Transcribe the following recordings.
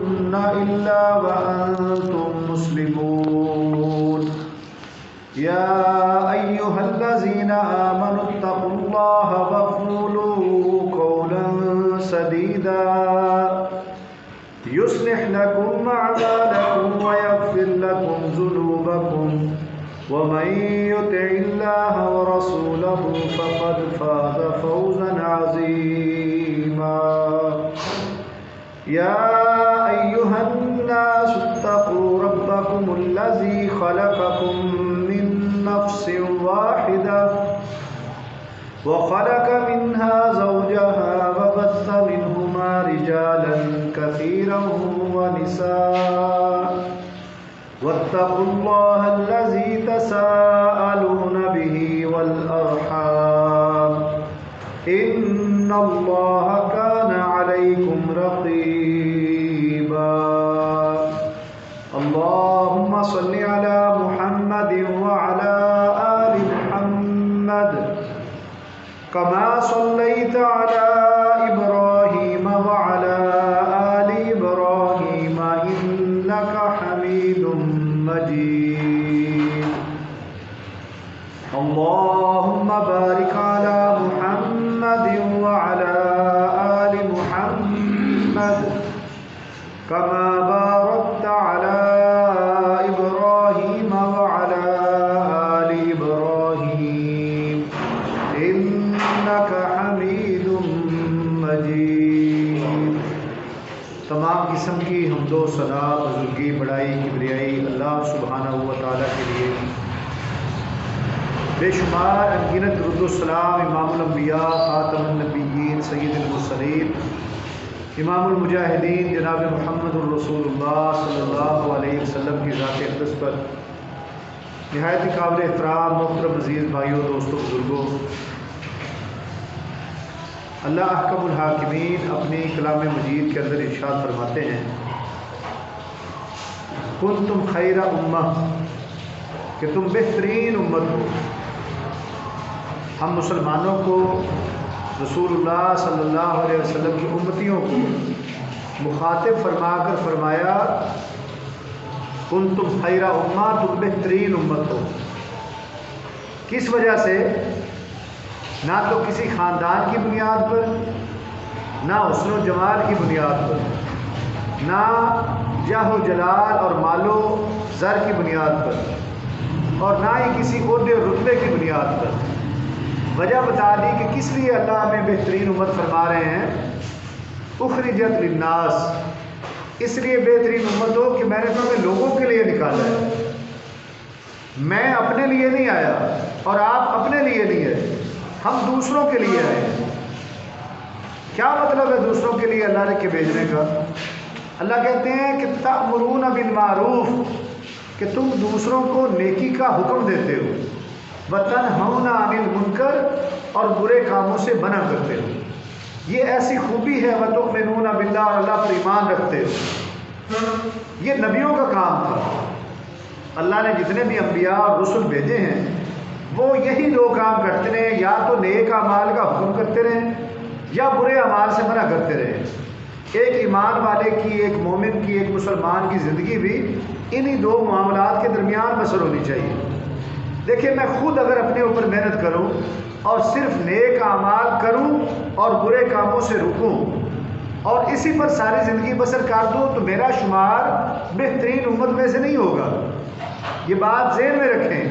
تموتن إلا وأنتم مسلمون يا أيها الذين آمنوا اتقوا الله وقولوا قولا سديدا يصلح لكم أعمالكم ويغفر لكم ذنوبكم ومن يطع الله ورسوله فقد فاز فوزا عظيما يا أيها الناس اتقوا ربكم الذي خلقكم من نفس واحدة وخلق منها زوجها وبث منهما رجالا كثيرا ونساء واتقوا الله الذي تساءلون به والأرحام إن الله كان عليكم رقيبا اللهم صل على محمد وعلى آل محمد كما صليت على إبراهيم وعلى آل إبراهيم إنك حميد مجيد اللهم بارك على محمد وعلى آل محمد كما باركت على إبراهيم وعلى آل إبراهيم إنك حميد مجيد۔ تمام قسم کی حمد و ثنا، بزرگی، بڑائی، کبریائی اللہ سبحانہ و تعالیٰ کے لیے، بے شمار انگنت درود و سلام امام الانبیاء خاتم النبیین سید المرسلین امام المجاہدین جناب محمد الرسول اللہ صلی اللہ علیہ وسلم کی ذات اقدس پر نہایت قابل احترام محترم عزیز بھائیوں، دوستوں، بزرگوں، اللہ احکم الحاکمین اپنی کلام مجید کے اندر ارشاد فرماتے ہیں کنتم خیر امہ، کہ تم بہترین امت ہو۔ ہم مسلمانوں کو رسول اللہ صلی اللہ علیہ وسلم کی امتیوں کو مخاطب فرما کر فرمایا کنتم خیر امہ، تم بہترین امت ہو۔ کس وجہ سے؟ نہ تو کسی خاندان کی بنیاد پر، نہ حسن و جمال کی بنیاد پر، نہ جاہ و جلال اور مال و زر کی بنیاد پر، اور نہ ہی کسی عہدے اور رتبے کی بنیاد پر۔ وجہ بتا دی کہ کس لیے اللہ ہمیں بہترین امت فرما رہے ہیں۔ اخرجت للناس، اس لیے بہترین امت ہو کہ میں نے تمہیں لوگوں کے لیے نکالا ہے، میں اپنے لیے نہیں آیا اور آپ اپنے لیے نہیں ہے، ہم دوسروں کے لیے آئے ہیں۔ کیا مطلب ہے دوسروں کے لیے اللہ کے بھیجنے کا؟ اللہ کہتے ہیں کہ تأمرون بالمعروف، کہ تم دوسروں کو نیکی کا حکم دیتے ہو، وتنہون عن المنکر، اور برے کاموں سے منع کرتے ہو۔ یہ ایسی خوبی ہے وتؤمنون باللہ، اور اللہ پر ایمان رکھتے ہو۔ یہ نبیوں کا کام تھا۔ اللہ نے جتنے بھی انبیاء اور رسل بھیجے ہیں وہ یہی دو کام کرتے رہے، یا تو نیک اعمال کا حکم کرتے رہے یا برے اعمال سے منع کرتے رہے۔ ایک ایمان والے کی، ایک مومن کی، ایک مسلمان کی زندگی بھی انہی دو معاملات کے درمیان بسر ہونی چاہیے۔ دیکھیں، میں خود اگر اپنے اوپر محنت کروں اور صرف نیک اعمال کروں اور برے کاموں سے رکوں اور اسی پر ساری زندگی بسر کر دوں تو میرا شمار بہترین امت میں سے نہیں ہوگا۔ یہ بات ذہن میں رکھیں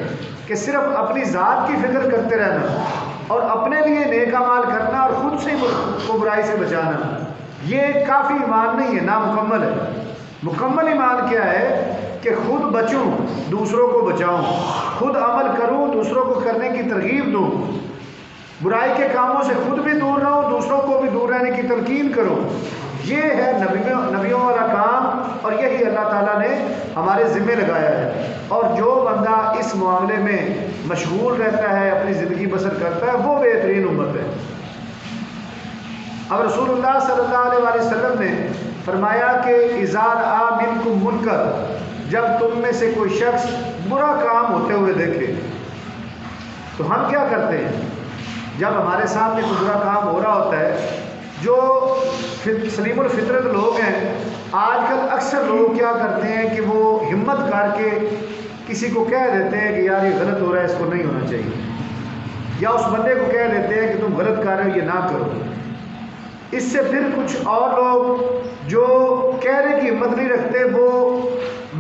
کہ صرف اپنی ذات کی فکر کرتے رہنا اور اپنے لیے نیک اعمال کرنا اور خود سے کو برائی سے بچانا، یہ کافی ایمان نہیں ہے، نامکمل ہے۔ مکمل ایمان کیا ہے کہ خود بچوں، دوسروں کو بچاؤں، خود عمل کروں، دوسروں کو کرنے کی ترغیب دوں، برائی کے کاموں سے خود بھی دور رہوں، دوسروں کو بھی دور رہنے کی تلقین کروں۔ یہ ہے نبیوں والا کام، اور یہی اللہ تعالیٰ نے ہمارے ذمہ لگایا ہے۔ اور جو بندہ اس معاملے میں مشغول رہتا ہے، اپنی زندگی بسر کرتا ہے، وہ بہترین امت ہے۔ اب رسول اللہ صلی اللہ علیہ وسلم نے فرمایا کہ اذا رأى منکم منکر، جب تم میں سے کوئی شخص برا کام ہوتے ہوئے دیکھے تو ہم کیا کرتے ہیں؟ جب ہمارے سامنے کوئی برا کام ہو رہا ہوتا ہے، جو سلیم الفطرت لوگ ہیں آج کل لوگ کیا کرتے ہیں کہ وہ ہمت کر کے کسی کو کہہ دیتے ہیں کہ یار یہ غلط ہو رہا ہے، اس کو نہیں ہونا چاہیے، یا اس بندے کو کہہ دیتے ہیں کہ تم غلط کر رہے ہو، یہ نہ کرو۔ اس سے پھر کچھ اور لوگ جو کہنے کی ہمت نہیں رکھتے، وہ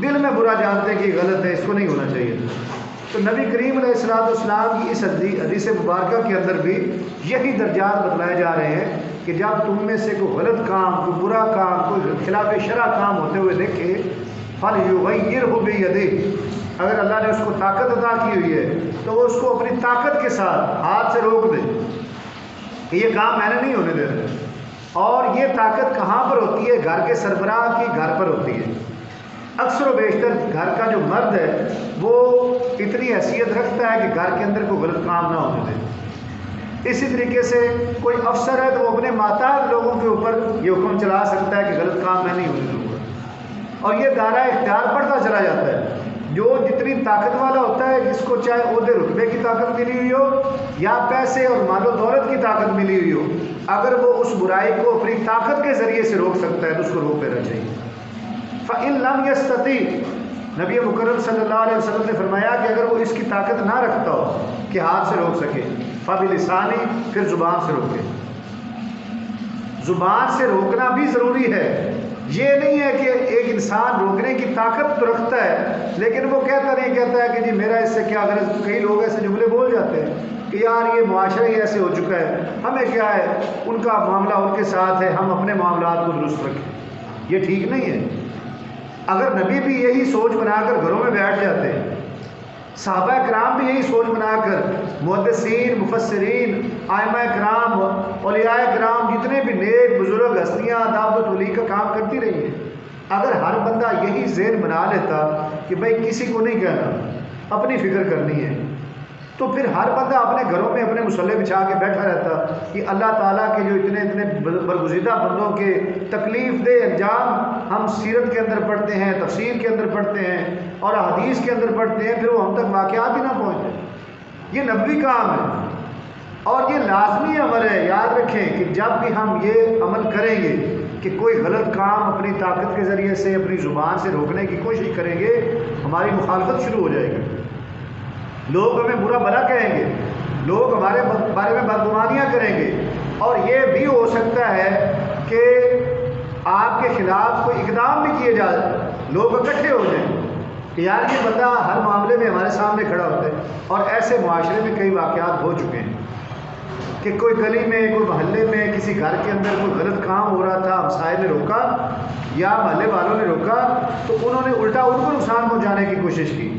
دل میں برا جانتے ہیں کہ یہ غلط ہے، اس کو نہیں ہونا چاہیے۔ تو نبی کریم علیہ الصلوۃ والسلام کی اس حدیث مبارکہ کے اندر بھی یہی درجات بتلائے جا رہے ہیں کہ جب تم میں سے کوئی غلط کام، کوئی برا کام، کوئی خلاف شرع کام ہوتے ہوئے دیکھے، فَلْيُغَيِّرْهُ بِيَدِهِ، اگر اللہ نے اس کو طاقت عطا کی ہوئی ہے تو وہ اس کو اپنی طاقت کے ساتھ ہاتھ سے روک دے کہ یہ کام میں نے نہیں ہونے دینا۔ اور یہ طاقت کہاں پر ہوتی ہے؟ گھر کے سربراہ کی گھر پر ہوتی ہے۔ اکثر و بیشتر گھر کا جو مرد ہے وہ اتنی حیثیت رکھتا ہے کہ گھر کے اندر کوئی غلط کام نہ ہونے دے۔ اسی طریقے سے کوئی افسر ہے تو وہ اپنے ماتحت لوگوں کے اوپر یہ حکم چلا سکتا ہے کہ غلط کام میں نہیں ہونے دوں گا، اور یہ دائرہ اختیار بڑھتا چلا جاتا ہے۔ جو جتنی طاقت والا ہوتا ہے، جس کو چاہے عہدے رتبے کی طاقت ملی ہوئی ہو یا پیسے اور مال و دولت کی طاقت ملی ہوئی ہو، اگر وہ اس برائی کو اپنی طاقت کے ذریعے سے روک سکتا ہے تو اس کو روک دینا چاہیے۔ فَإِن لَمْ يَسْتَطِعْ، نبی مکرم صلی اللہ علیہ وسلم نے فرمایا کہ اگر وہ اس کی طاقت نہ رکھتا ہو کہ ہاتھ سے روک سکے، فَبِلِسَانِهِ، پھر زبان سے روکے۔ زبان سے روکنا بھی ضروری ہے۔ یہ نہیں ہے کہ ایک انسان روکنے کی طاقت تو رکھتا ہے لیکن وہ کہتا نہیں کہتا ہے کہ جی میرا اس سے کیا غرض۔ کئی لوگ ایسے جملے بول جاتے ہیں کہ یار یہ معاشرہ ہی ایسے ہو چکا ہے، ہمیں کیا ہے، ان کا معاملہ ان کے ساتھ ہے، ہم اپنے معاملات کو درست رکھیں۔ یہ ٹھیک نہیں ہے۔ اگر نبی بھی یہی سوچ بنا کر گھروں میں بیٹھ جاتے، صحابہ کرام بھی یہی سوچ بنا کر، محدثین، مفسرین، ائمہ کرام، اولیاء کرام، جتنے بھی نیک بزرگ ہستیاں دعوت و تبلیغ کا کام کرتی رہی ہیں، اگر ہر بندہ یہی ذہن بنا لیتا کہ بھائی کسی کو نہیں کہنا، اپنی فکر کرنی ہے، تو پھر ہر بندہ اپنے گھروں میں اپنے مصلے بچھا کے بیٹھا رہتا کہ اللہ تعالیٰ کے جو اتنے برگزیدہ بندوں کے تکلیف دہ انجام ہم سیرت کے اندر پڑھتے ہیں، تفسیر کے اندر پڑھتے ہیں اور حدیث کے اندر پڑھتے ہیں، پھر وہ ہم تک واقعات ہی نہ پہنچتے۔ یہ نبوی کام ہے اور یہ لازمی عمل ہے۔ یاد رکھیں کہ جب بھی ہم یہ عمل کریں گے کہ کوئی غلط کام اپنی طاقت کے ذریعے سے اپنی زبان سے روکنے کی کوشش کریں گے، ہماری مخالفت شروع ہو جائے گی، لوگ ہمیں برا بھلا کہیں گے، لوگ ہمارے بارے میں بدگمانیاں کریں گے، اور یہ بھی ہو سکتا ہے کہ آپ کے خلاف کوئی اقدام بھی کیے جائے، لوگ اکٹھے ہو جائیں کہ یار یہ بندہ ہر معاملے میں ہمارے سامنے کھڑا ہوتا ہے۔ اور ایسے معاشرے میں کئی واقعات ہو چکے ہیں کہ کوئی گلی میں، کوئی محلے میں، کسی گھر کے اندر کوئی غلط کام ہو رہا تھا، ہمسائے نے روکا یا محلے والوں نے روکا، تو انہوں نے الٹا ان کو نقصان پہنچانے کی کوشش کی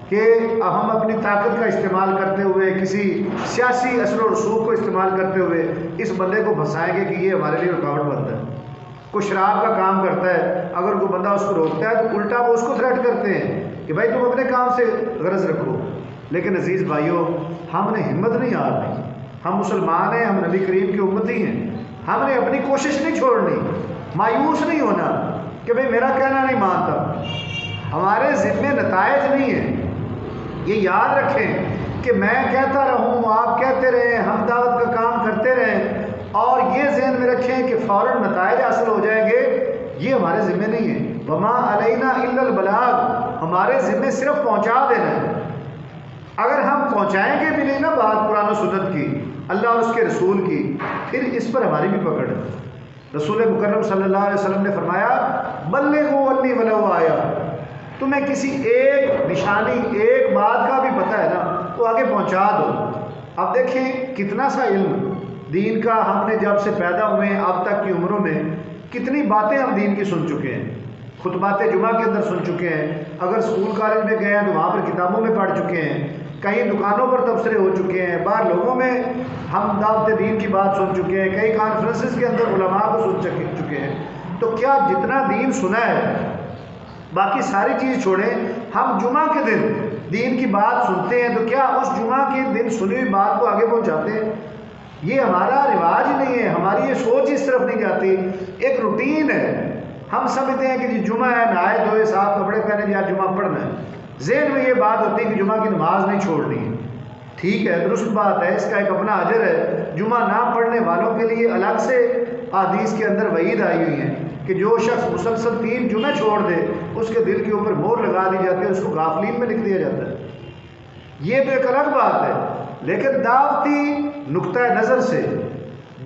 کہ ہم اپنی طاقت کا استعمال کرتے ہوئے، کسی سیاسی اثر و رسوخ کو استعمال کرتے ہوئے اس بندے کو پھنسائیں گے کہ یہ ہمارے لیے رکاوٹ بنتا ہے۔ کوئی شراب کا کام کرتا ہے، اگر کوئی بندہ اس کو روکتا ہے تو الٹا وہ اس کو تھریٹ کرتے ہیں کہ بھائی تم اپنے کام سے غرض رکھو۔ لیکن عزیز بھائیوں، ہم نے ہمت نہیں ہارنی، ہم مسلمان ہیں، ہم نبی کریم کی امتی ہیں، ہم نے اپنی کوشش نہیں چھوڑنی، مایوس نہیں ہونا کہ بھئی میرا کہنا نہیں مانتا۔ ہمارے ذمے نتائج نہیں ہیں، یہ یاد رکھیں کہ میں کہتا رہوں، آپ کہتے رہیں، ہم دعوت کا کام کرتے رہیں، اور یہ ذہن میں رکھیں کہ فوراً نتائج حاصل ہو جائیں گے، یہ ہمارے ذمے نہیں ہے۔ وما علینا الا البلاغ، ہمارے ذمے صرف پہنچا دینا ہے۔ اگر ہم پہنچائیں گے بھی نہیں نا بات قرآن و سنت کی، اللہ اور اس کے رسول کی، پھر اس پر ہماری بھی پکڑ ہے۔ رسول مکرم صلی اللہ علیہ وسلم نے فرمایا بلغوا انی ولو آیا، تمہیں کسی ایک نشانی، ایک بات کا بھی پتہ ہے نا تو آگے پہنچا دو۔ اب دیکھیں کتنا سا علم دین کا ہم نے جب سے پیدا ہوئے ہیں اب تک کی عمروں میں کتنی باتیں ہم دین کی سن چکے ہیں، خطبات جمعہ کے اندر سن چکے ہیں، اگر اسکول کالج میں گئے ہیں تو وہاں پر کتابوں میں پڑھ چکے ہیں، کہیں دکانوں پر تبصرے ہو چکے ہیں، باہر لوگوں میں ہم دعوت دین کی بات سن چکے ہیں، کئی کانفرنسز کے اندر علماء کو سن چکے ہیں۔ تو کیا جتنا دین سنا ہے، باقی ساری چیز چھوڑیں، ہم جمعہ کے دن دین کی بات سنتے ہیں تو کیا اس جمعہ کے دن سنی ہوئی بات کو آگے پہنچاتے ہیں؟ یہ ہمارا رواج ہی نہیں ہے، ہماری یہ سوچ اس طرف نہیں جاتی، ایک روٹین ہے۔ ہم سمجھتے ہیں کہ جی جمعہ ہے، نہائے دھوئے صاف کپڑے پہنے یا جمعہ پڑھنا ہے، ذہن میں یہ بات ہوتی ہے کہ جمعہ کی نماز نہیں چھوڑنی ہے۔ ٹھیک ہے، درست بات ہے، اس کا ایک اپنا اجر ہے، جمعہ نہ پڑھنے والوں کے لیے الگ سے احادیث کے اندر وعید آئی ہوئی ہیں کہ جو شخص مسلسل 3 جمعے چھوڑ دے اس کے دل کے اوپر مہر لگا دی جاتی ہے، اس کو غافلین میں لکھ دیا جاتا ہے۔ یہ تو ایک الگ بات ہے، لیکن دعوتی نقطۂ نظر سے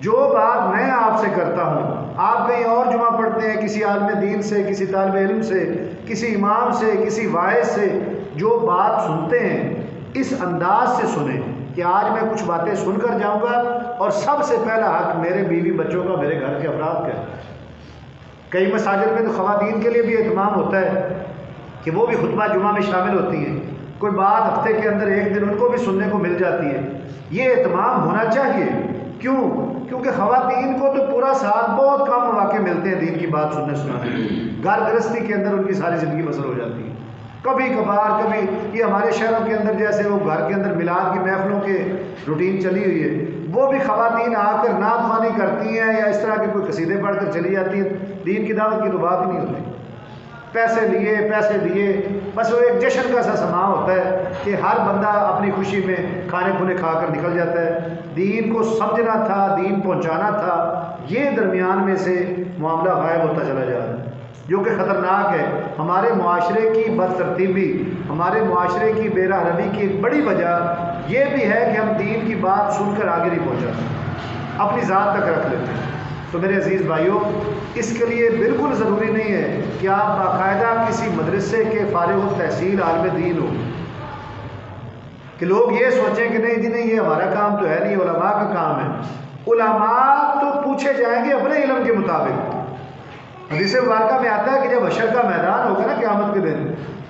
جو بات میں آپ سے کرتا ہوں، آپ کہیں اور جمعہ پڑھتے ہیں کسی عالم دین سے، کسی طالب علم سے، کسی امام سے، کسی واعظ سے، جو بات سنتے ہیں اس انداز سے سنیں کہ آج میں کچھ باتیں سن کر جاؤں گا اور سب سے پہلا حق میرے بیوی بچوں کا، میرے گھر کے افراد کا ہے۔ کئی مساجد میں تو خواتین کے لیے بھی اہتمام ہوتا ہے کہ وہ بھی خطبہ جمعہ میں شامل ہوتی ہیں، کوئی بات ہفتے کے اندر ایک دن ان کو بھی سننے کو مل جاتی ہے۔ یہ اہتمام ہونا چاہیے۔ کیوں؟ کیونکہ خواتین کو تو پورا سال بہت کم مواقع ملتے ہیں دین کی بات سننے سنانے میں، گھر گرہستی کے اندر ان کی ساری زندگی بسر ہو جاتی ہے۔ کبھی کبھار کبھی یہ ہمارے شہروں کے اندر جیسے وہ گھر کے اندر میلاد کی محفلوں کے روٹین چلی ہوئی ہے، وہ بھی خواتین آ کر نعت خوانی کرتی ہیں یا اس طرح کے کوئی قصیدے پڑھ کر چلی جاتی ہیں۔ دین کی دعوت کی تو بات ہی نہیں ہوتی۔ پیسے لیے بس وہ ایک جشن کا سا سما ہوتا ہے کہ ہر بندہ اپنی خوشی میں کھانے کھونے کھا کر نکل جاتا ہے۔ دین کو سمجھنا تھا، دین پہنچانا تھا، یہ درمیان میں سے معاملہ غائب ہوتا چلا جا رہا ہے، جو کہ خطرناک ہے۔ ہمارے معاشرے کی بد ترتیبی، ہمارے معاشرے کی بے راہ روی کی ایک بڑی وجہ یہ بھی ہے کہ ہم دین کی بات سن کر آگے نہیں پہنچاتے، اپنی ذات تک رکھ لیتے ہیں۔ تو میرے عزیز بھائیوں، اس کے لیے بالکل ضروری نہیں ہے کہ آپ باقاعدہ کسی مدرسے کے فارغ التحصیل عالم دین ہو، کہ لوگ یہ سوچیں کہ نہیں جی نہیں یہ ہمارا کام تو ہے نہیں، علماء کا کام ہے۔ علماء تو پوچھے جائیں گے اپنے علم کے مطابق۔ حدیث مبارکہ میں آتا ہے کہ جب حشر کا میدان ہوگا نا قیامت کے دن،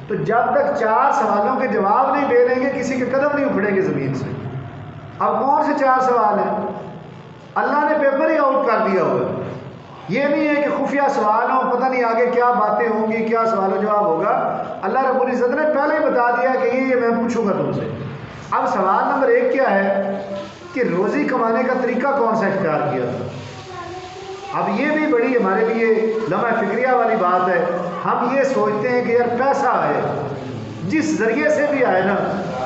تو جب تک 4 سوالوں کے جواب نہیں دے دیں گے کسی کے قدم نہیں اکھڑیں گے زمین سے۔ اب کون سے 4 سوال ہیں؟ اللہ نے پیپر ہی آؤٹ کر دیا ہوا ہے۔ یہ نہیں ہے کہ خفیہ سوال ہوں، پتہ نہیں آگے کیا باتیں ہوں گی، کیا سوال و جواب ہوگا۔ اللہ رب العزت نے پہلے ہی بتا دیا کہ یہ میں پوچھوں گا تم سے۔ اب سوال نمبر 1 کیا ہے کہ روزی کمانے کا طریقہ کون سا اختیار کیا تھا؟ اب یہ بھی بڑی ہمارے لیے لمحہ فکریہ والی بات ہے۔ ہم یہ سوچتے ہیں کہ یار پیسہ آئے، جس ذریعے سے بھی آئے نا،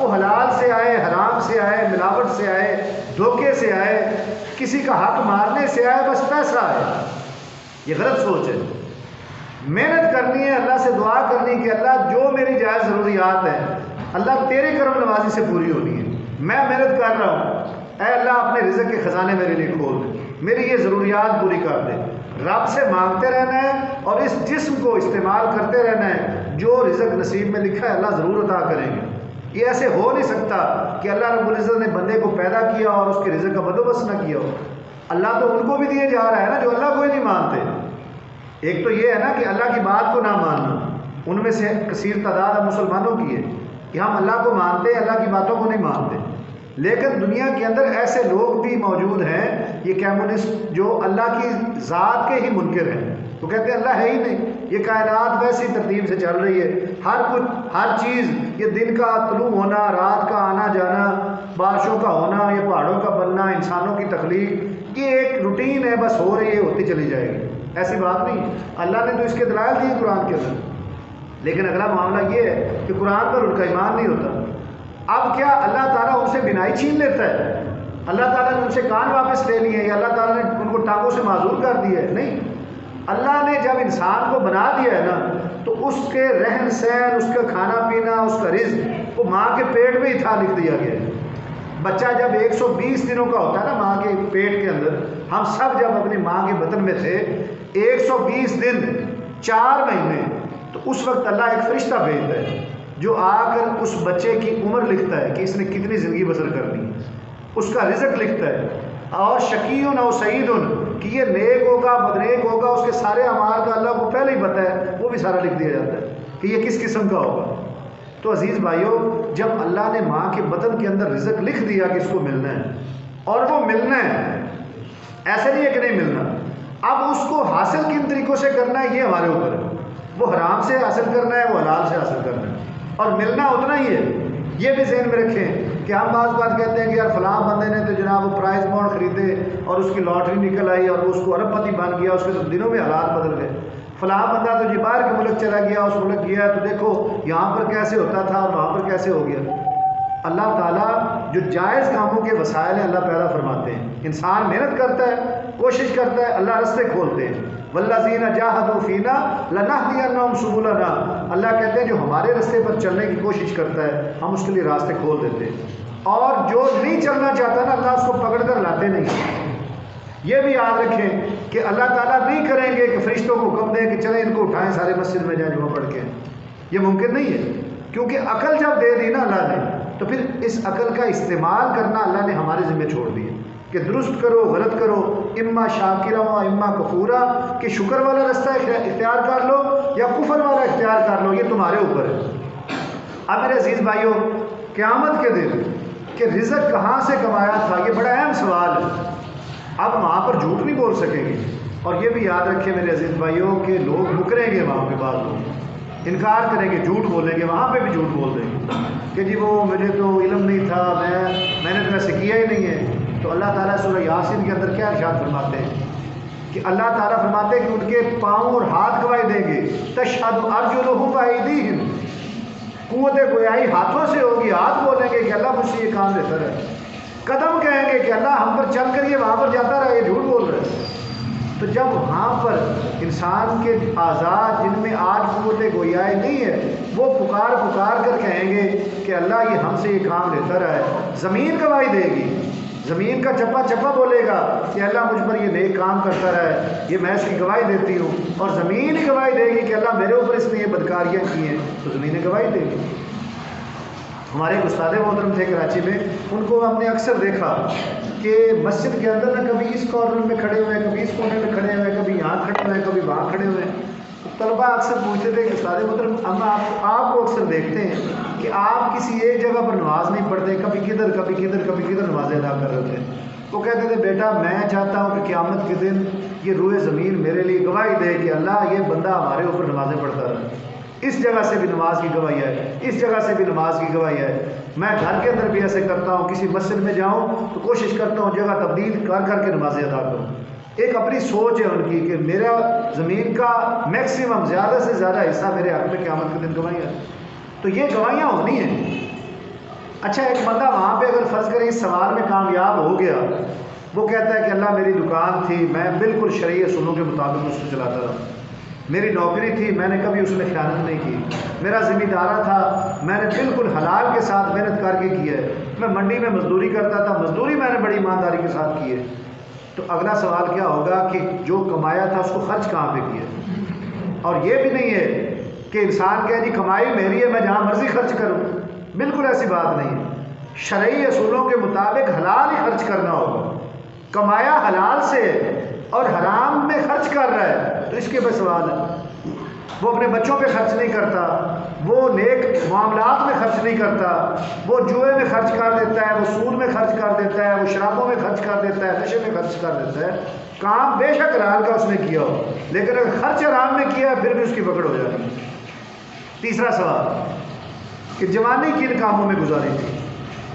وہ حلال سے آئے، حرام سے آئے، ملاوٹ سے آئے، دھوکے سے آئے، کسی کا حق مارنے سے آئے، بس پیسہ آئے۔ یہ غلط سوچ ہے۔ محنت کرنی ہے، اللہ سے دعا کرنی کہ اللہ جو میری جائز ضروریات ہیں اللہ تیرے کرم نوازی سے پوری ہونی ہے۔ میں محنت کر رہا ہوں، اے اللہ اپنے رزق کے خزانے میرے لیے کھول دے، میری یہ ضروریات پوری کر دے۔ رب سے مانگتے رہنا ہے اور اس جسم کو استعمال کرتے رہنا ہے۔ جو رزق نصیب میں لکھا ہے اللہ ضرور عطا کریں گے۔ یہ ایسے ہو نہیں سکتا کہ اللہ رب العزت نے بندے کو پیدا کیا اور اس کے رزق کا بندوبست نہ کیا ہو۔ اللہ تو ان کو بھی دیے جا رہا ہے نا جو اللہ کو ہی نہیں مانتے۔ ایک تو یہ ہے نا کہ اللہ کی بات کو نہ ماننا، ان میں سے کثیر تعداد مسلمانوں کی ہے کہ ہم اللہ کو مانتے ہیں، اللہ کی باتوں کو نہیں مانتے۔ لیکن دنیا کے اندر ایسے لوگ بھی موجود ہیں، یہ کمیونسٹ، جو اللہ کی ذات کے ہی منکر ہیں۔ وہ کہتے ہیں اللہ ہے ہی نہیں، یہ کائنات ویسی ترتیب سے چل رہی ہے، ہر کچھ، ہر چیز، یہ دن کا طلوع ہونا، رات کا آنا جانا، بارشوں کا ہونا، یہ پہاڑوں کا بننا، انسانوں کی تخلیق، یہ ایک روٹین ہے، بس ہو رہی ہے، ہوتی چلی جائے گی۔ ایسی بات نہیں ہے۔ اللہ نے تو اس کے دلائل دیے قرآن کے اندر، لیکن اگلا معاملہ یہ ہے کہ قرآن پر ان کا ایمان نہیں ہوتا۔ اب کیا اللہ تعالیٰ ان سے بینائی چھین لیتا ہے؟ اللہ تعالیٰ نے ان سے کان واپس لے لیے یا اللہ تعالیٰ نے ان کو ٹانگوں سے معذور کر دیا ہے؟ نہیں، اللہ نے جب انسان کو بنا دیا ہے نا تو اس کے رہن سہن، اس کا کھانا پینا، اس کا رزق وہ ماں کے پیٹ میں ہی تھا، لکھ دیا گیا ہے۔ بچہ جب 120 دنوں کا ہوتا ہے نا ماں کے پیٹ کے اندر، ہم سب جب اپنی ماں کے بطن میں تھے 120 دن 4 مہینے، تو اس وقت اللہ ایک فرشتہ بھیجتا ہے جو آ کر اس بچے کی عمر لکھتا ہے کہ اس نے کتنی زندگی بسر کرنی ہے، اس کا رزق لکھتا ہے، اور شقیٌ او سعید کہ یہ نیک ہوگا بدنیک ہوگا، اس کے سارے اعمال کا اللہ کو پہلے ہی پتہ ہے، وہ بھی سارا لکھ دیا جاتا ہے کہ یہ کس قسم کا ہوگا۔ تو عزیز بھائیوں، جب اللہ نے ماں کے بدن کے اندر رزق لکھ دیا کہ اس کو ملنا ہے اور وہ ملنا ہے، ایسے نہیں ہے کہ نہیں ملنا، اب اس کو حاصل کن طریقوں سے کرنا ہے یہ ہمارے اوپر ہے۔ وہ حرام سے حاصل کرنا ہے، وہ حلال سے حاصل کرنا ہے، اور ملنا اتنا ہی ہے۔ یہ بھی ذہن میں رکھیں کہ ہم بعض بات کہتے ہیں کہ یار فلاں بندے نے تو جناب وہ پرائز بانڈ خریدے اور اس کی لاٹری نکل آئی اور اس کو ارب پتی بن گیا، اس کے تو دنوں میں حالات بدل گئے۔ فلاں بندہ تو جی باہر کے ملک چلا گیا، اس ملک گیا تو دیکھو یہاں پر کیسے ہوتا تھا اور وہاں پر کیسے ہو گیا۔ اللہ تعالیٰ جو جائز کاموں کے وسائل ہیں اللہ پیدا فرماتے ہیں، انسان محنت کرتا ہے، کوشش کرتا ہے، اللہ رستے کھولتے ہیں، والذین جاہدوا فینا لنہدینہم سبلنا، اللہ کہتے ہیں جو ہمارے راستے پر چلنے کی کوشش کرتا ہے ہم اس کے لیے راستے کھول دیتے ہیں، اور جو نہیں چلنا چاہتا نا اللہ اس کو پکڑ کر لاتے نہیں۔ یہ بھی یاد رکھیں کہ اللہ تعالیٰ نہیں کریں گے کہ فرشتوں کو حکم دیں کہ چلیں ان کو اٹھائیں سارے مسجد میں جائیں جمعہ پڑھ کے، یہ ممکن نہیں ہے، کیونکہ عقل جب دے دی نا اللہ نے تو پھر اس عقل کا استعمال کرنا اللہ نے ہمارے ذمہ چھوڑ دیا کہ درست کرو غلط کرو، اما شاکرا و اما کفورا، کہ شکر والا رستہ اختیار کر لو یا کفر والا اختیار کر لو، یہ تمہارے اوپر ہے۔ اب میرے عزیز بھائیوں، قیامت کے دن کہ رزق کہاں سے کمایا تھا یہ بڑا اہم سوال ہے۔ اب وہاں پر جھوٹ نہیں بول سکیں گے، اور یہ بھی یاد رکھیں میرے عزیز بھائیوں کہ لوگ مکریں گے، وہاں پہ بعض لوگ انکار کریں گے، جھوٹ بولیں گے، وہاں پہ بھی جھوٹ بول دیں گے کہ جی وہ مجھے تو علم نہیں تھا، میں نے تو ایسے کیا ہی نہیں ہے۔ تو اللہ تعالیٰ سورہ یاسین کے اندر کیا ارشاد فرماتے ہیں کہ اللہ تعالیٰ فرماتے ہیں کہ ان کے پاؤں اور ہاتھ گواہی دیں گے، تشہد ارجلہم وایدیہم، قوت گویائی ہاتھوں سے ہوگی، ہاتھ بولیں گے کہ اللہ مجھ سے یہ کام بہتر ہے، قدم کہیں گے کہ اللہ ہم پر چل کر یہ وہاں پر جاتا رہا، یہ جھوٹ بول رہے ہیں۔ تو جب وہاں پر انسان کے اعضاء جن میں آج قوت گویائی نہیں ہے وہ پکار کر کہیں گے کہ اللہ یہ ہم سے یہ کام لیتا رہا ہے، زمین گواہی دے گی، زمین کا چپا چپا بولے گا کہ اللہ مجھ پر یہ نیک کام کرتا رہا ہے، یہ میں اس کی گواہی دیتی ہوں، اور زمین ہی گواہی دے گی کہ اللہ میرے اوپر اس نے یہ بدکاریاں کی ہیں، تو زمین گواہی دے گی۔ ہمارے ایک استاد محترم تھے کراچی میں، ان کو ہم نے اکثر دیکھا کہ مسجد کے اندر نہ کبھی اس کارنر میں کھڑے ہوئے ہیں، کبھی اس کونے میں کھڑے ہوئے ہیں، کبھی یہاں کھڑے ہوئے ہیں، کبھی وہاں کھڑے ہوئے ہیں۔ طلباء اکثر پوچھتے تھے کہ استاد محترم ہم آپ کو اکثر دیکھتے ہیں کہ آپ کسی ایک جگہ پر نماز نہیں پڑھتے، کبھی کدھر کبھی کدھر کبھی کدھر نمازیں ادا کر رہے تھے۔ وہ کہتے تھے بیٹا میں چاہتا ہوں کہ قیامت کے دن یہ روئے زمین میرے لیے گواہی دے کہ اللہ یہ بندہ ہمارے اوپر نمازیں پڑھتا رہا، اس جگہ سے بھی نماز کی گواہی ہے، اس جگہ سے بھی نماز کی گواہی ہے۔ میں گھر کے اندر بھی ایسے کرتا ہوں، کسی مسجد میں جاؤں تو کوشش کرتا ہوں جگہ تبدیل کر کے نمازیں ادا کروں۔ ایک اپنی سوچ ہے ان کی کہ میرا زمین کا میکسیمم زیادہ سے زیادہ حصہ میرے حق میں قیامت کے دن گواہی ہے، تو یہ گواہیاں ہونی ہیں۔ اچھا ایک بندہ وہاں پہ اگر فرض کریں اس سوال میں کامیاب ہو گیا، وہ کہتا ہے کہ اللہ میری دکان تھی، میں بالکل شرعی اصولوں کے مطابق اس کو چلاتا رہا، میری نوکری تھی میں نے کبھی اس میں خیانت نہیں کی، میرا ذمہ دارہ تھا میں نے بالکل حلال کے ساتھ محنت کر کے کی ہے، میں منڈی میں مزدوری کرتا تھا، مزدوری میں نے بڑی ایمانداری کے ساتھ کی ہے۔ تو اگلا سوال کیا ہوگا کہ جو کمایا تھا اس کو خرچ کہاں پہ کیا؟ اور یہ بھی نہیں ہے کہ انسان کہے جی کمائی میری ہے میں جہاں مرضی خرچ کروں، بالکل ایسی بات نہیں ہے۔ شرعی اصولوں کے مطابق حلال ہی خرچ کرنا ہوگا، کمایا حلال سے اور حرام میں خرچ کر رہا ہے تو اس کے بے سوال ہے۔ وہ اپنے بچوں پہ خرچ نہیں کرتا، وہ نیک معاملات میں خرچ نہیں کرتا، وہ جوئے میں خرچ کر دیتا ہے، وہ سود میں خرچ کر دیتا ہے، وہ شرابوں میں خرچ کر دیتا ہے، نشے میں خرچ کر دیتا ہے۔ کام بے شک حلال کا اس نے کیا ہو، لیکن اگر خرچ حرام میں کیا ہے پھر بھی اس کی پکڑ ہو جاتی ہے۔ تیسرا سوال کہ جوانی کن کاموں میں گزاری تھی؟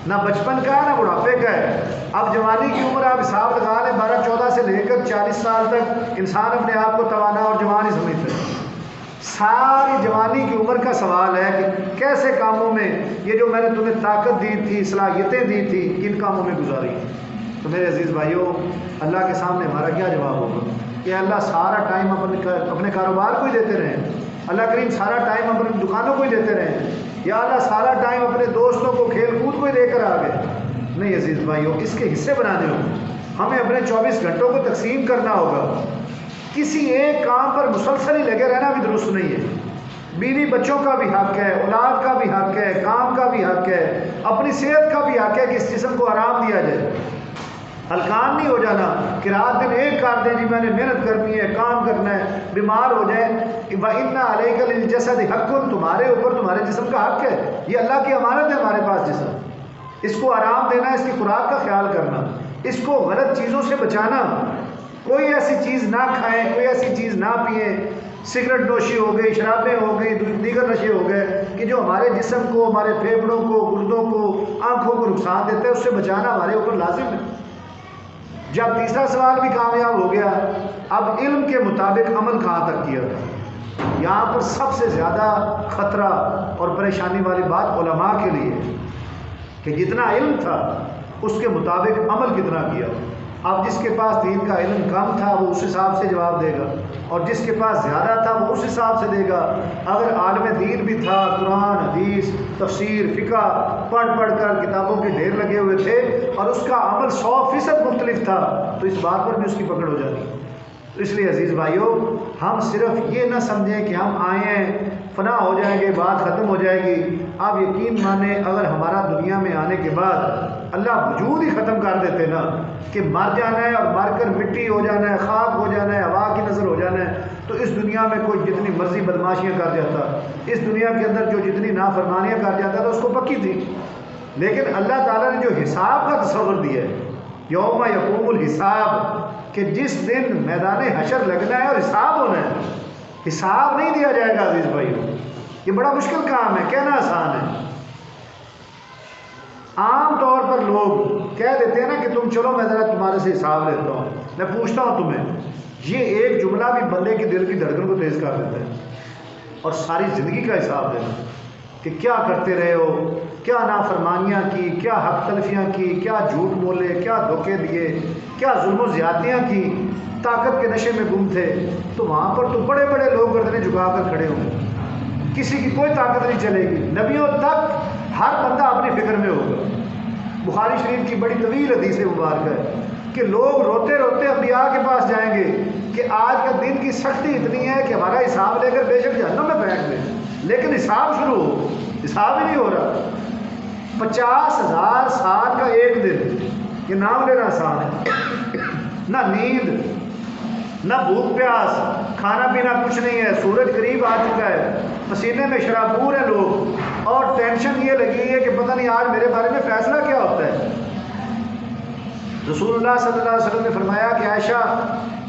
نہ بچپن کا ہے نہ بڑھاپے کا ہے۔ اب جوانی کی عمر آپ حساب لگا لیں 12-14 سے لے کر 40 سال تک انسان اپنے آپ کو توانا اور جوان ہی سمجھتا ہے۔ ساری جوانی کی عمر کا سوال ہے کہ کیسے کاموں میں یہ جو میں نے تمہیں طاقت دی تھی، صلاحیتیں دی تھی، کن کاموں میں گزاری؟ تو میرے عزیز بھائیوں اللہ کے سامنے ہمارا کیا جواب ہوگا کہ اللہ سارا ٹائم اپنے کاروبار کو ہی دیتے رہیں، اللہ کریم سارا ٹائم اپنی دکانوں کو ہی دیتے رہیں، یا اللہ سارا ٹائم اپنے دوستوں کو کھیل کود کو ہی دے کر آ گئے؟ نہیں عزیز بھائیوں، اس کے حصے بنانے ہوں، ہمیں اپنے 24 گھنٹوں کو تقسیم کرنا ہوگا۔ کسی ایک کام پر مسلسل ہی لگے رہنا بھی درست نہیں ہے۔ بیوی بچوں کا بھی حق ہے، اولاد کا بھی حق ہے، کام کا بھی حق ہے، اپنی صحت کا بھی حق ہے کہ اس جسم کو آرام دیا جائے۔ ہلکان نہیں ہو جانا کہ رات دن ایک کر دیں جی میں نے محنت کرنی ہے، کام کرنا ہے، بیمار ہو جائے۔ وَإِنَّ عَلَيْكَ لِلْجَسَدِ حَقٌّ، تمہارے اوپر تمہارے جسم کا حق ہے، یہ اللہ کی امانت ہے ہمارے پاس جسم، اس کو آرام دینا، اس کی خوراک کا خیال کرنا، اس کو غلط چیزوں سے بچانا، کوئی ایسی چیز نہ کھائیں، کوئی ایسی چیز نہ پئیں، سگریٹ نوشی ہو گئی، شرابیں ہو گئی، دیگر نشے ہو گئے کہ جو ہمارے جسم کو، ہمارے پھیپھڑوں کو، گردوں کو، آنکھوں کو نقصان دیتے ہیں، اس سے بچانا ہمارے اوپر لازم ہے۔ جب تیسرا سوال بھی کامیاب ہو گیا، اب علم کے مطابق عمل کہاں تک کیا تھا؟ یہاں پر سب سے زیادہ خطرہ اور پریشانی والی بات علماء کے لیے کہ جتنا علم تھا اس کے مطابق عمل کتنا کیا۔ اب جس کے پاس دین کا علم کم تھا وہ اس حساب سے جواب دے گا، اور جس کے پاس زیادہ تھا وہ اس حساب سے دے گا۔ اگر عالم دین بھی تھا، قرآن حدیث تفسیر فقہ پڑھ کر کتابوں کے ڈھیر لگے ہوئے تھے، اور اس کا عمل 100% مختلف تھا، تو اس بات پر بھی اس کی پکڑ ہو جاتی۔ تو اس لیے عزیز بھائیوں، ہم صرف یہ نہ سمجھیں کہ ہم آئے ہیں فنا ہو جائیں گے، بات ختم ہو جائے گی۔ آپ یقین مانیں اگر ہمارا دنیا میں آنے کے بعد اللہ وجود ہی ختم کر دیتے نا، کہ مر جانا ہے اور مر کر مٹی ہو جانا ہے، خاک ہو جانا ہے، ہوا کی نظر ہو جانا ہے، تو اس دنیا میں کوئی جتنی مرضی بدماشیاں کر جاتا، اس دنیا کے اندر جو جتنی نافرمانیاں کر جاتا تھا اس کو پکی تھی۔ لیکن اللہ تعالیٰ نے جو حساب کا تصور دیا ہے، یوم یقوم الحساب، کہ جس دن میدان حشر لگنا ہے اور حساب ہونا ہے، حساب نہیں دیا جائے گا عزیز بھائیوں۔ یہ بڑا مشکل کام ہے، کہنا آسان ہے۔ عام طور پر لوگ کہہ دیتے ہیں نا کہ تم چلو میں ذرا تمہارے سے حساب لیتا ہوں، میں پوچھتا ہوں تمہیں۔ یہ ایک جملہ بھی بندے کی دل کی دھڑکن کو تیز کر دیتا ہے، اور ساری زندگی کا حساب دینا کہ کیا کرتے رہے ہو، کیا نافرمانیاں کی، کیا حق تلفیاں کی، کیا جھوٹ بولے، کیا دھوکے دیے، کیا ظلم و زیادتیاں کی، طاقت کے نشے میں گم تھے۔ تو وہاں پر تو بڑے بڑے لوگ گردنیں جھکا کر کھڑے ہوں گے، کسی کی کوئی طاقت نہیں چلے گی، نبیوں تک ہر بندہ اپنی فکر میں ہوگا۔ بخاری شریف کی بڑی طویل حدیث مبارک ہے کہ لوگ روتے روتے انبیاء کے پاس جائیں گے کہ آج کا دن کی سختی اتنی ہے کہ ہمارا حساب لے کر بے شک جہنم میں بیٹھ گئے، لیکن حساب شروع ہو، حساب ہی نہیں ہو رہا۔ 50,000 سال کا ایک دن، یہ نام لینا آسان ہے، نہ نیند نہ بھوک پیاس، کھانا پینا کچھ نہیں ہے، سورج قریب آ چکا ہے، پسینے میں شرابور ہیں لوگ، اور ٹینشن یہ لگی ہے کہ پتہ نہیں آج میرے بارے میں فیصلہ کیا ہوتا ہے۔ رسول اللہ صلی اللہ علیہ وسلم نے فرمایا کہ عائشہ،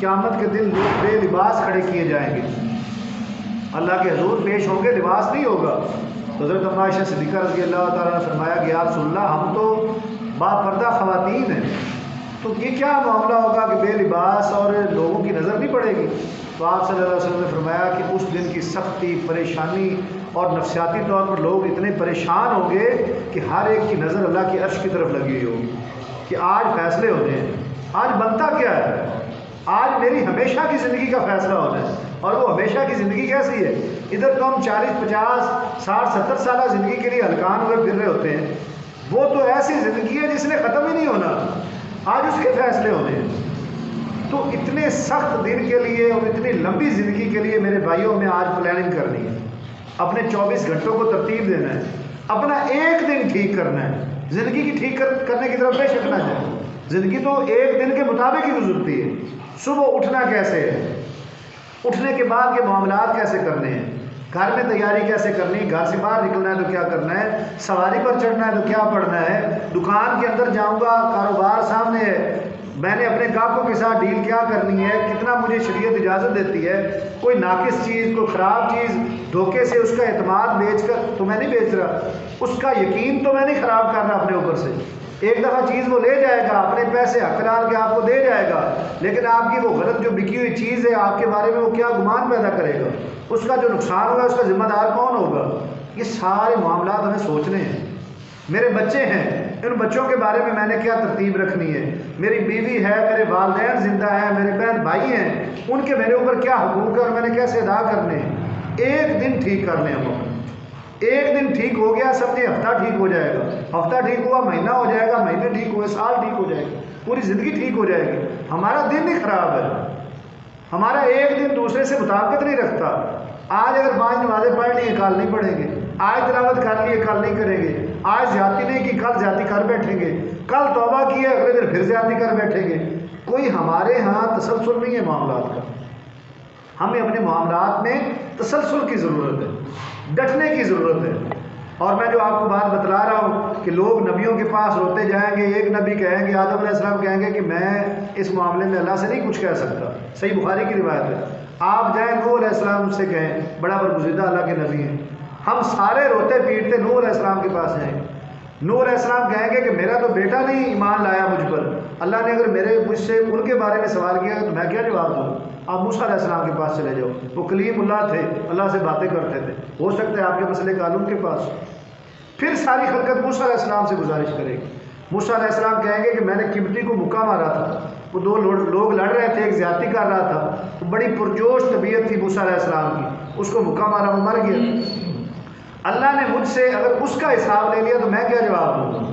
قیامت کے دن لوگ بے لباس کھڑے کیے جائیں گے، اللہ کے حضور پیش ہوں گے، لباس نہیں ہوگا۔ حضرت ام عائشہ صدیقہ رضی اللہ تعالیٰ نے فرمایا کہ یا رسول اللہ، ہم تو با پردہ خواتین ہیں، تو یہ کیا معاملہ ہوگا کہ بے لباس اور لوگوں کی نظر نہیں پڑے گی؟ تو آپ صلی اللہ علیہ وسلم نے فرمایا کہ اس دن کی سختی، پریشانی اور نفسیاتی طور پر لوگ اتنے پریشان ہوں گے کہ ہر ایک کی نظر اللہ کی عرش کی طرف لگی ہوئی ہوگی کہ آج فیصلے ہونے ہیں۔ آج بنتا کیا ہے؟ آج میری ہمیشہ کی زندگی کا فیصلہ ہونا ہے، اور وہ ہمیشہ کی زندگی کیسی ہے؟ ادھر تو ہم 40 50 60 70 سالہ زندگی کے لیے ہلکان ہوئے پھر رہے ہوتے ہیں، وہ تو ایسی زندگی ہے جس نے ختم ہی نہیں ہونا، آج اس کے فیصلے ہونے ہیں۔ تو اتنے سخت دن کے لیے اور اتنی لمبی زندگی کے لیے میرے بھائیوں میں آج پلاننگ کرنی ہے، اپنے 24 گھنٹوں کو ترتیب دینا ہے، اپنا ایک دن ٹھیک کرنا ہے۔ زندگی کی ٹھیک کرنے کی طرف بے شک نہ جائے، زندگی تو ایک دن کے مطابق ہی گزرتی ہے۔ صبح اٹھنا کیسے ہے، اٹھنے کے بعد کے معاملات کیسے کرنے ہیں، گھر میں تیاری کیسے کرنی ہے، گھر سے باہر نکلنا ہے تو کیا کرنا ہے، سواری پر چڑھنا ہے تو کیا پڑھنا ہے، دکان کے اندر جاؤں گا، کاروبار سامنے ہے، میں نے اپنے گاہکوں کے ساتھ ڈیل کیا کرنی ہے، کتنا مجھے شریعت اجازت دیتی ہے، کوئی ناقص چیز، کوئی خراب چیز دھوکے سے اس کا اعتماد بیچ کر تو میں نہیں بیچ رہا، اس کا یقین تو میں نہیں خراب کر رہا اپنے اوپر سے۔ ایک دفعہ چیز وہ لے جائے گا، اپنے پیسے حق ڈال کے آپ کو دے جائے گا، لیکن آپ کی وہ غلط جو بکی ہوئی چیز ہے آپ کے بارے میں وہ کیا گمان پیدا کرے گا، اس کا جو نقصان ہوگا اس کا ذمہ دار کون ہوگا؟ یہ سارے معاملات ہمیں سوچنے ہیں۔ میرے بچے ہیں، ان بچوں کے بارے میں نے کیا ترتیب رکھنی ہے، میری بیوی ہے، میرے والدین زندہ ہیں، میرے بہن بھائی ہیں، ان کے میرے اوپر کیا حقوق ہے اور میں نے کیسے ادا کرنے ہیں۔ ایک دن ٹھیک کر لیں ہم، ایک دن ٹھیک ہو گیا سمجھے ہفتہ ٹھیک ہو جائے گا، ہفتہ ٹھیک ہوا مہینہ ہو جائے گا، مہینے ٹھیک ہوئے سال ٹھیک ہو جائے گا، پوری زندگی ٹھیک ہو جائے گی۔ ہمارا دن ہی خراب ہے، ہمارا ایک دن دوسرے سے مطابقت نہیں رکھتا۔ آج اگر 5 نمازیں پڑھ لی ہیں کل نہیں پڑھیں گے، آج تلاوت کر لی ہے کل نہیں کریں گے، آج زیادتی نہیں کی کل زیادتی کر بیٹھیں گے، کل توبہ کی ہے اگلے دن پھر زیادتی کر بیٹھیں گے۔ کوئی ہمارے ہاں تسلسل نہیں ہے معاملات کا، ہمیں اپنے معاملات میں تسلسل کی ضرورت ہے، ڈٹنے کی ضرورت ہے۔ اور میں جو آپ کو بات بتلا رہا ہوں کہ لوگ نبیوں کے پاس روتے جائیں گے، ایک نبی کہیں گے، آدم علیہ السلام کہیں گے کہ میں اس معاملے میں اللہ سے نہیں کچھ کہہ سکتا، صحیح بخاری کی روایت ہے۔ آپ جائیں نوح علیہ السلام سے کہیں، بڑا برگزیدہ اللہ کے نبی ہیں، ہم سارے روتے پیٹتے نوح علیہ السلام کے پاس جائیں، نوح علیہ السلام کہیں گے کہ میرا تو بیٹا نہیں ایمان لایا مجھ پر، اللہ نے اگر مجھ سے ان کے بارے میں سوال کیا تو میں کیا جواب دوں؟ آپ موسیٰ علیہ السلام کے پاس چلے جاؤ، وہ کلیم اللہ تھے، اللہ سے باتیں کرتے تھے، ہو سکتا ہے آپ کے مسئلے کا حل ان کے پاس۔ پھر ساری خلقت موسیٰ علیہ السلام سے گزارش کرے گی، موسیٰ علیہ السلام کہیں گے کہ میں نے قبطی کو مکہ مارا تھا، وہ دو لوگ لڑ رہے تھے، ایک زیادتی کر رہا تھا، وہ بڑی پرجوش طبیعت تھی موسیٰ علیہ السلام کی، اس کو مکہ مارا، وہ مر گیا۔ اللہ نے مجھ سے اگر اس کا حساب لے لیا تو میں کیا جواب دوں گا؟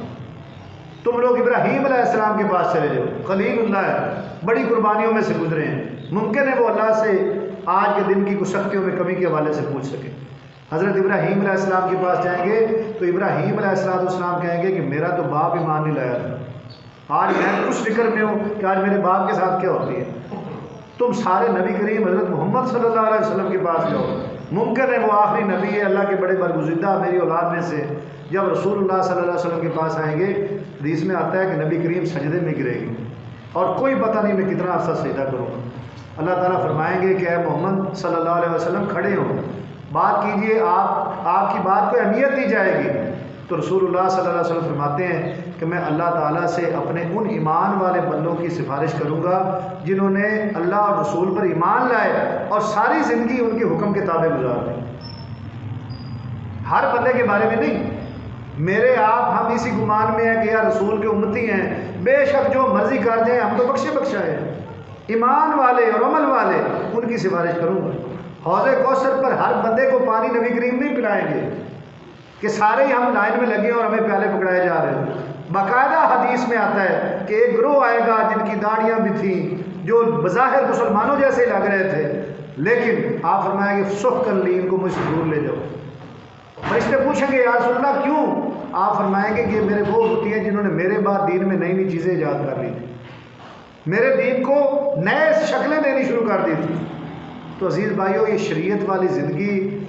تم لوگ ابراہیم علیہ السلام کے پاس چلے جاؤ، خلیل اللہ ہے، بڑی قربانیوں میں سے گزرے ہیں، ممکن ہے وہ اللہ سے آج کے دن کی کچھ سختیوں میں کمی کے حوالے سے پوچھ سکے۔ حضرت ابراہیم علیہ السلام کے پاس جائیں گے تو ابراہیم علیہ السلام کہیں گے کہ میرا تو باپ ایمان نہیں لایا تھا، آج میں کچھ فکر میں ہوں کہ آج میرے باپ کے ساتھ کیا ہوتی ہے۔ تم سارے نبی کریم حضرت محمد صلی اللہ علیہ وسلم کے پاس جاؤ، ممکن ہے وہ آخری نبی ہے اللہ کے بڑے برگزیدہ میری اولاد میں سے۔ جب رسول اللہ صلی اللہ علیہ وسلم کے پاس آئیں گے، حدیث میں آتا ہے کہ نبی کریم سجدے میں گرے گی اور کوئی پتہ نہیں میں کتنا عرصہ سجدہ کروں گا۔ اللہ تعالیٰ فرمائیں گے کہ اے محمد صلی اللہ علیہ وسلم کھڑے ہو، بات کیجئے، آپ کی بات کو اہمیت دی جائے گی۔ تو رسول اللہ صلی اللہ علیہ وسلم فرماتے ہیں کہ میں اللہ تعالیٰ سے اپنے ان ایمان والے بندوں کی سفارش کروں گا جنہوں نے اللہ اور رسول پر ایمان لائے اور ساری زندگی ان کے حکم کے تابع گزار دی۔ ہر بندے کے بارے میں نہیں، میرے آپ ہم اسی گمان میں ہیں کہ یا رسول کے امتی ہیں، بے شک جو مرضی کر جائیں ہم تو بخشے بخشا ہے۔ ایمان والے اور عمل والے ان کی سفارش کروں گا۔ حوض کوثر پر ہر بندے کو پانی نبی کریم نہیں پلائیں گے کہ سارے ہی ہم لائن میں لگے اور ہمیں پیالے پکڑائے جا رہے ہیں۔ باقاعدہ حدیث میں آتا ہے کہ ایک گروہ آئے گا جن کی داڑیاں بھی تھیں، جو بظاہر مسلمانوں جیسے لگ رہے تھے، لیکن آپ فرمائیں گے سحقاً لی، ان کو مجھ سے دور لے جاؤ۔ فرشتے پوچھیں گے یا رسول اللہ کیوں؟ آپ فرمائیں گے کہ میرے وہ ہوتی ہیں جنہوں نے میرے بعد دین میں نئی نئی چیزیں ایجاد کر لی تھی، میرے دین کو نئے شکلیں دینی شروع کر دی تھی۔ تو عزیز بھائیو، یہ شریعت والی زندگی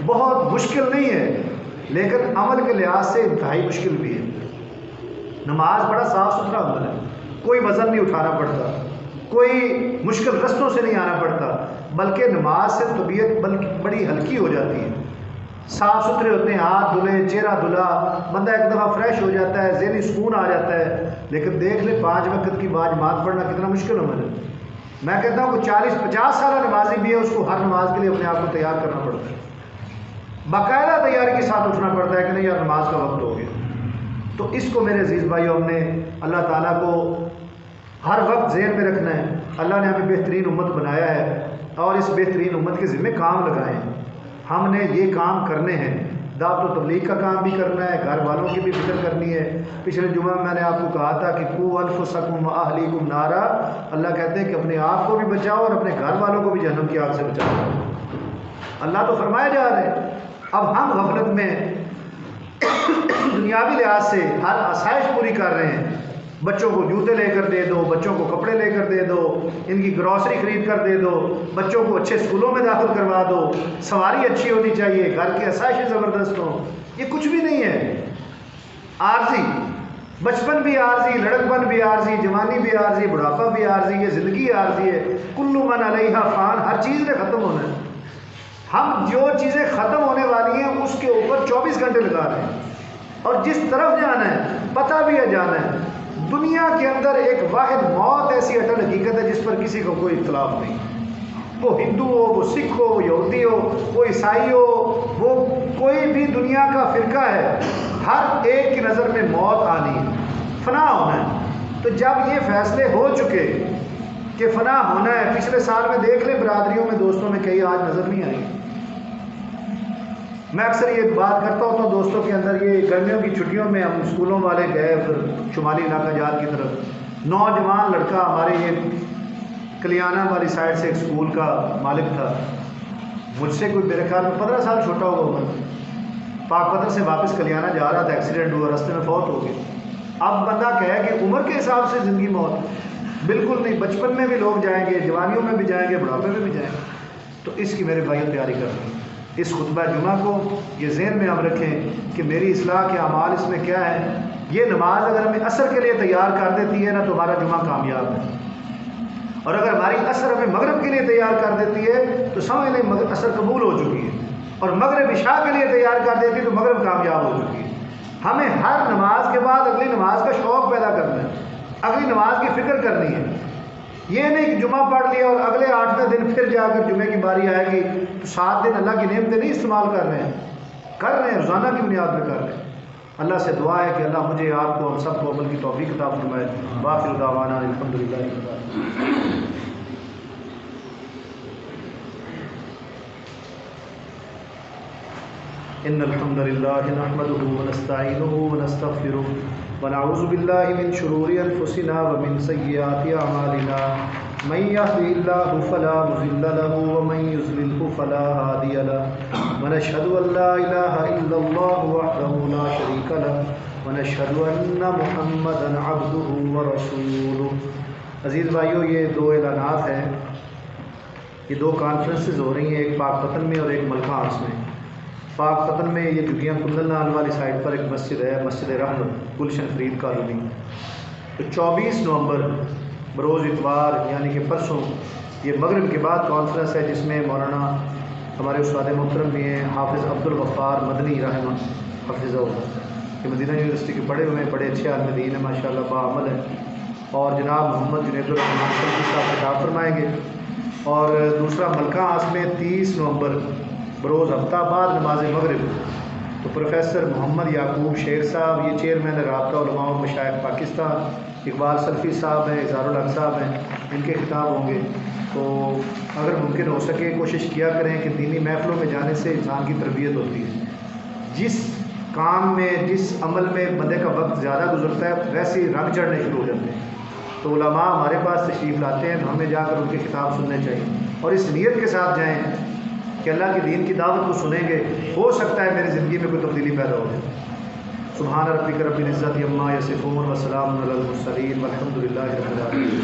بہت مشکل نہیں ہے، لیکن عمل کے لحاظ سے انتہائی مشکل بھی ہے۔ نماز بڑا صاف ستھرا عمل ہے، کوئی وزن نہیں اٹھانا پڑتا، کوئی مشکل رستوں سے نہیں آنا پڑتا، بلکہ نماز سے طبیعت بڑی ہلکی ہو جاتی ہے، صاف ستھرے ہوتے ہیں، ہاتھ دھلے، چہرہ دھلا، بندہ ایک دفعہ فریش ہو جاتا ہے، ذہنی سکون آ جاتا ہے۔ لیکن دیکھ لیں 5 وقت کی باجماعت پڑھنا کتنا مشکل عمل ہے۔ میں کہتا ہوں کہ 40-50 سالہ نمازی بھی ہے، اس کو ہر نماز کے لیے اپنے آپ کو تیار کرنا پڑتا ہے، باقاعدہ تیاری کے ساتھ اٹھنا پڑتا ہے کہ نہیں یار نماز کا وقت ہو گیا۔ تو اس کو میرے عزیز بھائیوں ہم نے اللہ تعالیٰ کو ہر وقت ذہن میں رکھنا ہے۔ اللہ نے ہمیں بہترین امت بنایا ہے اور اس بہترین امت کے ذمہ کام لگائے ہیں، ہم نے یہ کام کرنے ہیں۔ دعوت و تبلیغ کا کام بھی کرنا ہے، گھر والوں کی بھی فکر کرنی ہے۔ پچھلے جمعہ میں نے آپ کو کہا تھا کہ قوا انفسکم واہلیکم نارا، اللہ کہتے ہیں کہ اپنے آپ کو بھی بچاؤ اور اپنے گھر والوں کو بھی جہنم کی آگ سے بچاؤ۔ اللہ تو فرمائے جا رہے ہیں، اب ہم غفلت میں دنیاوی لحاظ سے ہر آسائش پوری کر رہے ہیں، بچوں کو جوتے لے کر دے دو، بچوں کو کپڑے لے کر دے دو، ان کی گروسری خرید کر دے دو، بچوں کو اچھے اسکولوں میں داخل کروا دو، سواری اچھی ہونی چاہیے، گھر کی آسائشیں زبردست ہوں۔ یہ کچھ بھی نہیں ہے، عارضی، بچپن بھی عارضی، لڑکپن بھی عارضی، جوانی بھی عارضی، بڑھاپا بھی عارضی، یہ زندگی عارضی ہے۔ کل من علیہا فان، ہر چیز نے ختم ہونا ہے۔ ہم جو چیزیں ختم ہونے والی ہیں اس کے اوپر 24 گھنٹے لگا رہے ہیں، اور جس طرف جانا ہے پتہ بھی ہے جانا ہے۔ دنیا کے اندر ایک واحد موت ایسی اٹل حقیقت ہے جس پر کسی کو کوئی اختلاف نہیں، وہ ہندو ہو، وہ سکھ ہو، وہ یہودی ہو، وہ عیسائی ہو، وہ کوئی بھی دنیا کا فرقہ ہے، ہر ایک کی نظر میں موت آنی ہے، فنا ہونا ہے۔ تو جب یہ فیصلے ہو چکے کہ فنا ہونا ہے، پچھلے سال میں دیکھ لیں برادریوں میں، دوستوں میں کئی آج نظر نہیں آئی۔ میں اکثر یہ بات کرتا ہوتا ہوں دوستوں کے اندر، یہ گرمیوں کی چھٹیوں میں ہم اسکولوں والے گئے ادھر شمالی علاقہ جات کی طرف، نوجوان لڑکا ہمارے یہ کلیانہ والی سائڈ سے ایک اسکول کا مالک تھا، مجھ سے کوئی میرے خیال میں 15 سال چھوٹا ہوگا عمر، پاک پتھر سے واپس کلیانہ جا رہا تھا، ایکسیڈنٹ ہوا، راستے میں فوت ہو گیا۔ اب بندہ کہے کہ عمر کے حساب سے زندگی موت، بالکل نہیں، بچپن میں بھی لوگ جائیں گے، جوانیوں میں بھی جائیں گے، بڑھاپے میں بھی جائیں گے۔ تو اس کی میرے بھائیوں تیاری کرنی ہے۔ اس خطبہ جمعہ کو یہ ذہن میں ہم رکھیں کہ میری اصلاح کے اعمال اس میں کیا ہے۔ یہ نماز اگر ہمیں عصر کے لیے تیار کر دیتی ہے نا تو ہمارا جمعہ کامیاب ہے، اور اگر ہماری عصر ہمیں مغرب کے لیے تیار کر دیتی ہے تو سمجھ لیں عصر قبول ہو چکی ہے، اور مغرب عشاء کے لیے تیار کر دیتی ہے تو مغرب کامیاب ہو چکی ہے۔ ہمیں ہر نماز کے بعد اگلی نماز کا شوق پیدا کرنا ہے، اگلی نماز کی فکر کرنی ہے۔ یہ نہیں کہ جمعہ پڑھ لیا اور اگلے 8ویں دن پھر جا کر جمعے کی باری آئے گی تو 7 دن اللہ کی نعمتیں نہیں استعمال کر رہے ہیں، روزانہ کی بنیاد پہ کر رہے ہیں۔ اللہ سے دعا ہے کہ اللہ مجھے آپ کو ہم سب کو عمل کی توفیق عطا فرمائے. باقی دعوانا الحمدللہ. ان الحمد لله نحمده ونستعينه ونستغفره ونعوذ بالله من شرور انفسنا ومن سيئات اعمالنا من يهده الله فلا مضل له ومن يضلل فلا هادي له ونشهد ان لا اله الا الله وحده لا شريك له ونشهد ان محمدا عبده ورسوله. عزیز بھائیو، یہ دو اعلانات ہیں، یہ دو کانفرنسز ہو رہی ہیں، ایک پاک پتن میں اور ایک ملکہ ہاؤس میں. پاک پتن میں یہ جھگیاں کندل نال والی سائڈ پر ایک مسجد ہے، مسجد رحمت، گلشن فرید کالونی. تو 24 نومبر بروز اتوار یعنی کہ پرسوں یہ مغرب کے بعد کانفرنس ہے، جس میں مولانا ہمارے استاد محترم بھی ہیں حافظ عبد الغفار مدنی رحمہ حفظہ اللہ، یہ مدینہ یونیورسٹی کے پڑھے ہوئے ہیں، بڑے اچھے عالم دین ہیں ماشاءاللہ، باعمل ہیں. اور جناب محمد جنید الرحمان صاحب خطاب فرمائیں گے. اور دوسرا ملکہ ہاؤس میں 30 نومبر بروز ہفتہ بعد نماز مغرب تو پروفیسر محمد یعقوب شیخ صاحب، یہ چیئرمین رابطہ علماء و مشائخ پاکستان، اقبال سلفی صاحب ہیں، اظہار الحق صاحب ہیں، ان کے خطاب ہوں گے. تو اگر ممکن ہو سکے کوشش کیا کریں کہ دینی محفلوں میں جانے سے انسان کی تربیت ہوتی ہے. جس کام میں، جس عمل میں بندے کا وقت زیادہ گزرتا ہے، ویسے ہی رنگ چڑھنے شروع ہو جاتے ہیں. تو علماء ہمارے پاس تشریف لاتے ہیں تو ہمیں جا کر ان کے خطاب سننے چاہیے، اور اس نیت کے ساتھ جائیں کہ اللہ کے دین کی دعوت کو سنیں گے، ہو سکتا ہے میری زندگی میں کوئی تبدیلی پیدا ہو جائے. سبحان ربک رب العزت عما یصفون وسلام علی المرسلین والحمد للہ رب العالمین.